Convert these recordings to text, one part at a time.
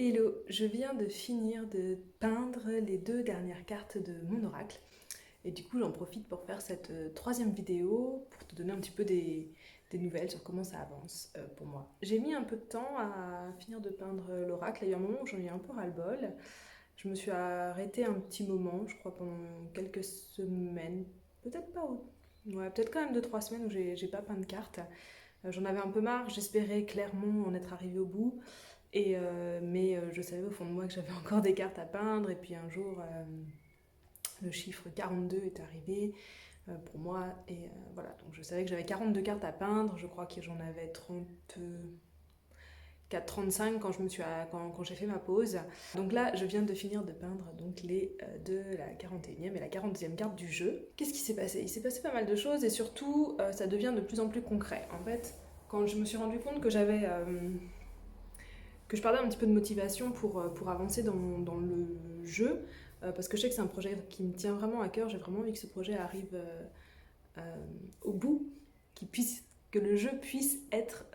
Hello, je viens de finir de peindre les 2 dernières cartes de mon oracle et du coup j'en profite pour faire cette troisième vidéo pour te donner un petit peu des nouvelles sur comment ça avance pour moi. J'ai mis un peu de temps à finir de peindre l'oracle, il y a eu un moment où j'en ai un peu ras-le-bol. Je me suis arrêtée un petit moment, je crois pendant quelques semaines, peut-être pas, ouais, peut-être quand même 2-3 semaines où j'ai pas peint de cartes. J'en avais un peu marre, j'espérais clairement en être arrivée au bout. Mais je savais au fond de moi que j'avais encore des cartes à peindre. Et puis un jour, le chiffre 42 est arrivé pour moi. Et voilà, donc je savais que j'avais 42 cartes à peindre. Je crois que j'en avais 34-35 quand j'ai fait ma pause. Donc là, je viens de finir de peindre donc les de la 41e et la 40e carte du jeu. Qu'est-ce qui s'est passé? Il s'est passé pas mal de choses et surtout, ça devient de plus en plus concret. En fait, quand je me suis rendu compte que je parlais un petit peu de motivation pour avancer dans le jeu, parce que je sais que c'est un projet qui me tient vraiment à cœur, j'ai vraiment envie que ce projet arrive au bout, que le jeu puisse être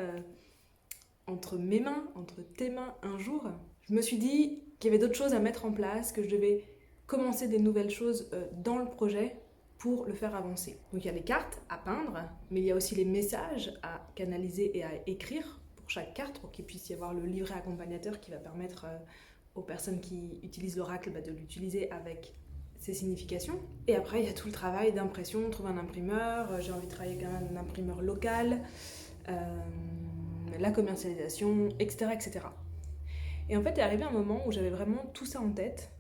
entre mes mains, entre tes mains un jour. Je me suis dit qu'il y avait d'autres choses à mettre en place, que je devais commencer des nouvelles choses dans le projet pour le faire avancer. Donc il y a les cartes à peindre, mais il y a aussi les messages à canaliser et à écrire pour chaque carte, pour qu'il puisse y avoir le livret accompagnateur qui va permettre aux personnes qui utilisent l'oracle de l'utiliser avec ses significations. Et après, il y a tout le travail d'impression, trouver un imprimeur, j'ai envie de travailler avec un imprimeur local, la commercialisation, etc., etc. Et en fait, il est arrivé un moment où j'avais vraiment tout ça en tête.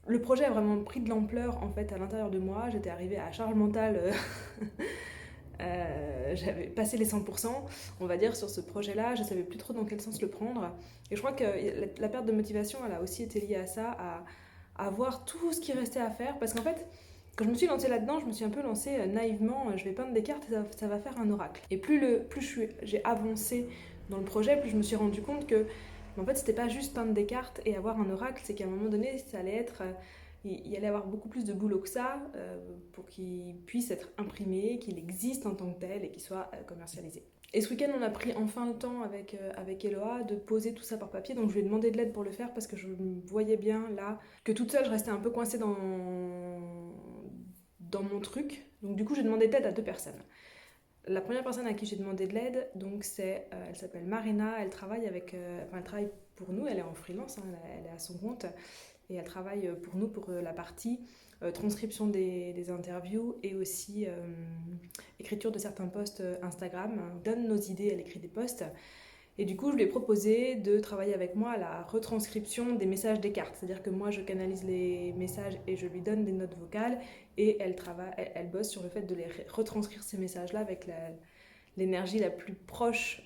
Le projet a vraiment pris de l'ampleur en fait à l'intérieur de moi. J'étais arrivée à charge mentale. J'avais passé les 100%, on va dire, sur ce projet-là. Je ne savais plus trop dans quel sens le prendre. Et je crois que la perte de motivation, elle a aussi été liée à ça, à voir tout ce qui restait à faire. Parce qu'en fait, quand je me suis lancée là-dedans, je me suis un peu lancée naïvement. Je vais peindre des cartes et ça va faire un oracle. Et plus j'ai avancé dans le projet, plus je me suis rendu compte que en fait, c'était pas juste peindre des cartes et avoir un oracle, c'est qu'à un moment donné, ça allait être il y allait avoir beaucoup plus de boulot que ça pour qu'il puisse être imprimé, qu'il existe en tant que tel et qu'il soit commercialisé. Et ce week-end, on a pris enfin le temps avec Eloa de poser tout ça par papier, donc je lui ai demandé de l'aide pour le faire parce que je voyais bien là que toute seule, je restais un peu coincée dans mon truc. Donc du coup, j'ai demandé de l'aide à 2 personnes. La première personne à qui j'ai demandé de l'aide, donc elle s'appelle Marina, elle travaille elle travaille pour nous, elle est en freelance, hein, elle est à son compte et elle travaille pour nous pour la partie transcription des interviews et aussi écriture de certains posts Instagram. Elle donne nos idées, elle écrit des posts. Et du coup, je lui ai proposé de travailler avec moi à la retranscription des messages des cartes. C'est-à-dire que moi, je canalise les messages et je lui donne des notes vocales et elle bosse sur le fait de les retranscrire ces messages-là avec l'énergie la plus proche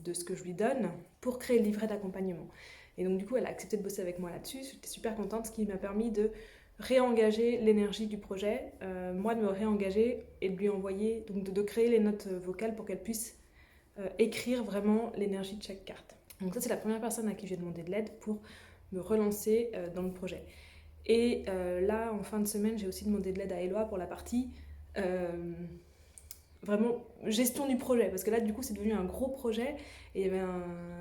de ce que je lui donne pour créer le livret d'accompagnement. Et donc du coup, elle a accepté de bosser avec moi là-dessus. J'étais super contente, ce qui m'a permis de réengager l'énergie du projet, moi de me réengager et de lui envoyer, donc de créer les notes vocales pour qu'elle puisse écrire vraiment l'énergie de chaque carte. Donc ça, c'est la première personne à qui j'ai demandé de l'aide pour me relancer dans le projet. Et là, en fin de semaine, j'ai aussi demandé de l'aide à Eloa pour la partie vraiment gestion du projet, parce que là, du coup, c'est devenu un gros projet et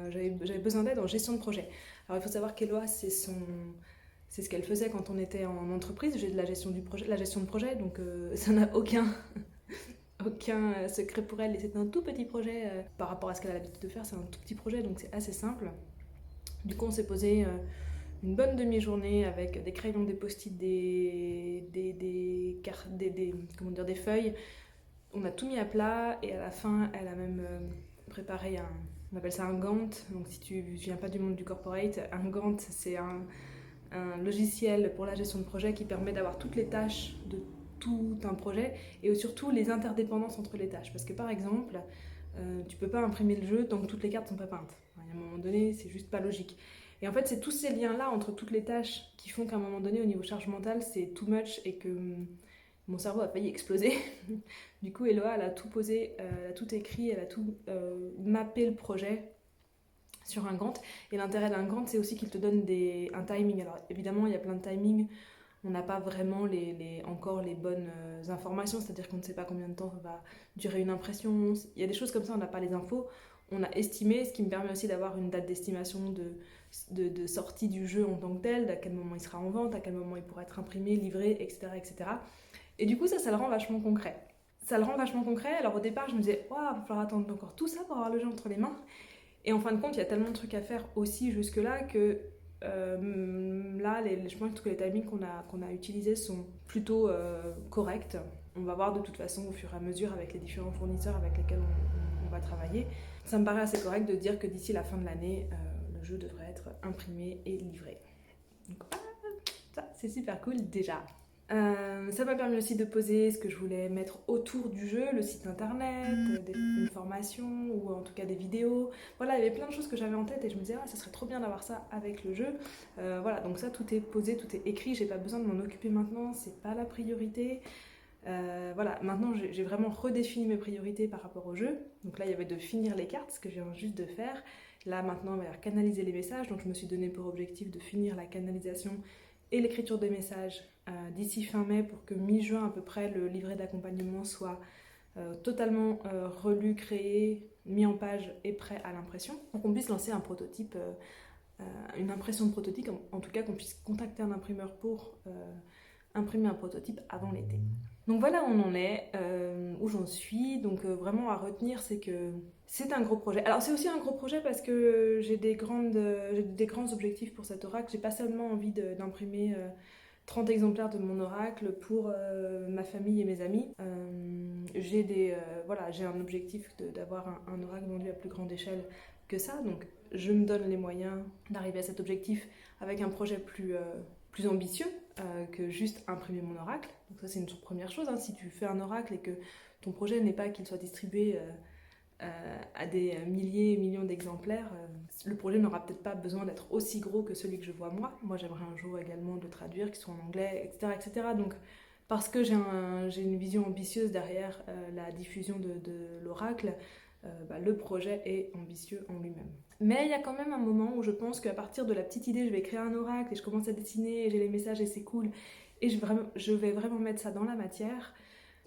j'avais besoin d'aide en gestion de projet. Alors, il faut savoir qu'Eloa, c'est ce qu'elle faisait quand on était en entreprise. J'ai de la gestion de projet, donc ça n'a aucun secret pour elle. Et c'est un tout petit projet par rapport à ce qu'elle a l'habitude de faire. C'est un tout petit projet, donc c'est assez simple. Du coup, on s'est posé une bonne demi-journée avec des crayons, des post-it, des feuilles. On a tout mis à plat et à la fin, elle a même préparé on appelle ça un Gantt. Donc si tu viens pas du monde du corporate, un Gantt, c'est un logiciel pour la gestion de projet qui permet d'avoir toutes les tâches de tout un projet et surtout les interdépendances entre les tâches. Parce que par exemple, tu peux pas imprimer le jeu tant que toutes les cartes sont pas peintes. À un moment donné, c'est juste pas logique. Et en fait, c'est tous ces liens-là entre toutes les tâches qui font qu'à un moment donné, au niveau charge mentale, c'est too much et que mon cerveau a failli exploser. Du coup, Eloa, elle a tout posé, elle a tout écrit, elle a tout mappé le projet sur un Gantt. Et l'intérêt d'un Gantt, c'est aussi qu'il te donne un timing. Alors évidemment, il y a plein de timings. On n'a pas vraiment encore les bonnes informations, c'est-à-dire qu'on ne sait pas combien de temps va durer une impression. Il y a des choses comme ça, on n'a pas les infos. on a estimé, ce qui me permet aussi d'avoir une date d'estimation de sortie du jeu en tant que tel, à quel moment il sera en vente, à quel moment il pourra être imprimé, livré, etc. etc. Et du coup, ça le rend vachement concret. Ça le rend vachement concret. Alors au départ, je me disais, waouh, il va falloir attendre encore tout ça pour avoir le jeu entre les mains. Et en fin de compte, il y a tellement de trucs à faire aussi jusque-là que là, je pense que les timings qu'on a utilisés sont plutôt corrects. On va voir de toute façon au fur et à mesure avec les différents fournisseurs avec lesquels on va travailler. Ça me paraît assez correct de dire que d'ici la fin de l'année, le jeu devrait être imprimé et livré. Donc, ça, c'est super cool déjà. Ça m'a permis aussi de poser ce que je voulais mettre autour du jeu, le site internet, une formation ou en tout cas des vidéos. Voilà, il y avait plein de choses que j'avais en tête et je me disais, ça serait trop bien d'avoir ça avec le jeu. Voilà, donc ça, tout est posé, tout est écrit, j'ai pas besoin de m'en occuper maintenant, c'est pas la priorité. Voilà, maintenant j'ai vraiment redéfini mes priorités par rapport au jeu. Donc là, il y avait de finir les cartes, ce que je viens juste de faire. Là, maintenant, il va y avoir canaliser les messages. Donc je me suis donné pour objectif de finir la canalisation et l'écriture des messages d'ici fin mai pour que mi-juin à peu près le livret d'accompagnement soit totalement relu, créé, mis en page et prêt à l'impression pour qu'on puisse lancer un prototype, une impression de prototype, en tout cas qu'on puisse contacter un imprimeur pour imprimer un prototype avant l'été. Donc voilà où on en est, où j'en suis. Donc vraiment à retenir, c'est que c'est un gros projet. Alors c'est aussi un gros projet parce que j'ai des grands objectifs pour cet oracle. J'ai pas seulement envie d'imprimer 30 exemplaires de mon oracle pour ma famille et mes amis. J'ai un objectif d'avoir un oracle vendu à plus grande échelle que ça. Donc je me donne les moyens d'arriver à cet objectif avec un projet plus ambitieux que juste imprimer mon oracle. Donc ça c'est une première chose, hein. Si tu fais un oracle et que ton projet n'est pas qu'il soit distribué à des milliers et millions d'exemplaires, le projet n'aura peut-être pas besoin d'être aussi gros que celui que je vois moi. Moi j'aimerais un jour également le traduire, qu'il soit en anglais, etc. etc. Donc parce que j'ai une vision ambitieuse derrière la diffusion de l'oracle, le projet est ambitieux en lui-même. Mais il y a quand même un moment où je pense qu'à partir de la petite idée, je vais créer un oracle et je commence à dessiner et j'ai les messages et c'est cool et je vais vraiment mettre ça dans la matière.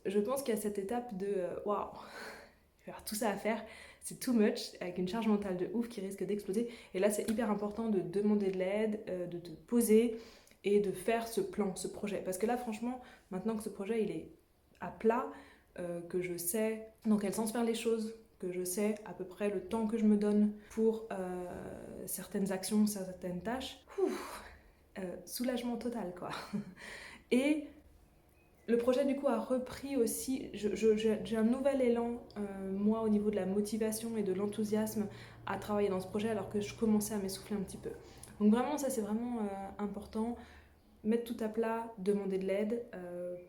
Je pense qu'il y a cette étape de waouh, je vais avoir tout ça à faire, c'est too much, avec une charge mentale de ouf qui risque d'exploser. Et là, c'est hyper important de demander de l'aide, de te poser et de faire ce plan, ce projet. Parce que là, franchement, maintenant que ce projet il est à plat, que je sais dans quel sens faire les choses, que je sais à peu près le temps que je me donne pour certaines actions, certaines tâches, soulagement total quoi. Et le projet du coup a repris aussi, j'ai un nouvel élan moi au niveau de la motivation et de l'enthousiasme à travailler dans ce projet alors que je commençais à m'essouffler un petit peu. Donc vraiment ça c'est vraiment important, mettre tout à plat, demander de l'aide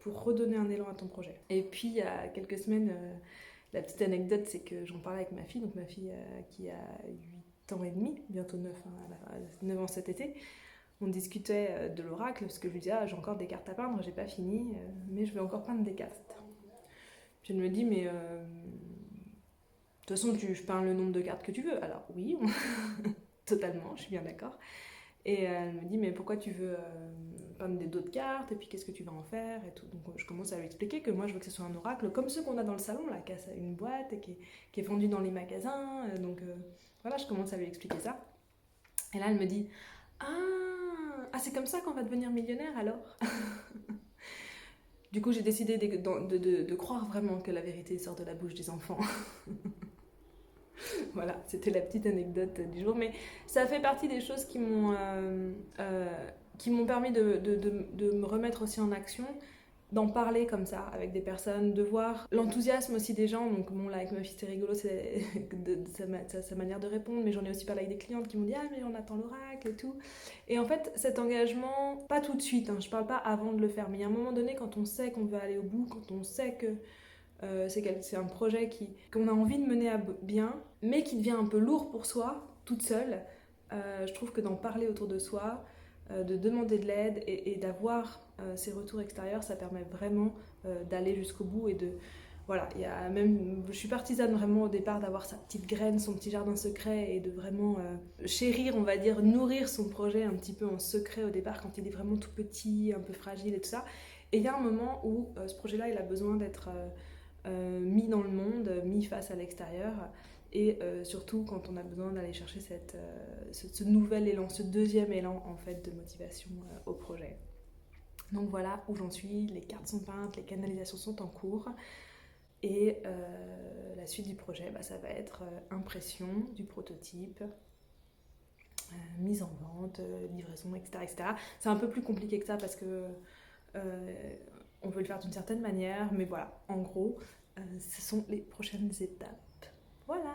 pour redonner un élan à ton projet. Et puis il y a quelques semaines, la petite anecdote c'est que j'en parlais avec ma fille, donc ma fille qui a 8 ans et demi, bientôt 9, hein, 9 ans cet été. On discutait de l'oracle, parce que je lui disais, j'ai encore des cartes à peindre, j'ai pas fini, mais je vais encore peindre des cartes. Puis elle me dit, mais de toute façon, je peins le nombre de cartes que tu veux. Alors oui, totalement, je suis bien d'accord. Et elle me dit, mais pourquoi tu veux peindre d'autres cartes, et puis qu'est-ce que tu vas en faire, et tout. Donc je commence à lui expliquer que moi, je veux que ce soit un oracle, comme ceux qu'on a dans le salon, là, qui a une boîte, et qui est vendu dans les magasins. Voilà, je commence à lui expliquer ça. Et là, elle me dit, ah, c'est comme ça qu'on va devenir millionnaire alors. Du coup, j'ai décidé de croire vraiment que la vérité sort de la bouche des enfants. Voilà, c'était la petite anecdote du jour. Mais ça fait partie des choses qui m'ont permis de me remettre aussi en action, d'en parler comme ça avec des personnes, de voir l'enthousiasme aussi des gens. Donc bon, là avec ma fille c'est rigolo, c'est sa manière de répondre, mais j'en ai aussi parlé avec des clientes qui m'ont dit ah mais on attend l'oracle et tout. Et en fait cet engagement, pas tout de suite, hein, je parle pas avant de le faire, mais il y a un moment donné quand on sait qu'on veut aller au bout, quand on sait que c'est un projet qu'on a envie de mener à bien, mais qui devient un peu lourd pour soi, toute seule, je trouve que d'en parler autour de soi, de demander de l'aide et d'avoir ces retours extérieurs, ça permet vraiment d'aller jusqu'au bout et de... Voilà, je suis partisane vraiment au départ d'avoir sa petite graine, son petit jardin secret et de vraiment chérir, on va dire, nourrir son projet un petit peu en secret au départ quand il est vraiment tout petit, un peu fragile et tout ça. Et il y a un moment où ce projet-là, il a besoin d'être mis dans le monde, mis face à l'extérieur. et surtout quand on a besoin d'aller chercher ce nouvel élan, ce deuxième élan en fait de motivation au projet. Donc voilà où j'en suis, les cartes sont peintes, les canalisations sont en cours. Et la suite du projet, ça va être impression du prototype, mise en vente, livraison, etc., etc. C'est un peu plus compliqué que ça parce que on veut le faire d'une certaine manière, mais voilà, en gros, ce sont les prochaines étapes. Voilà!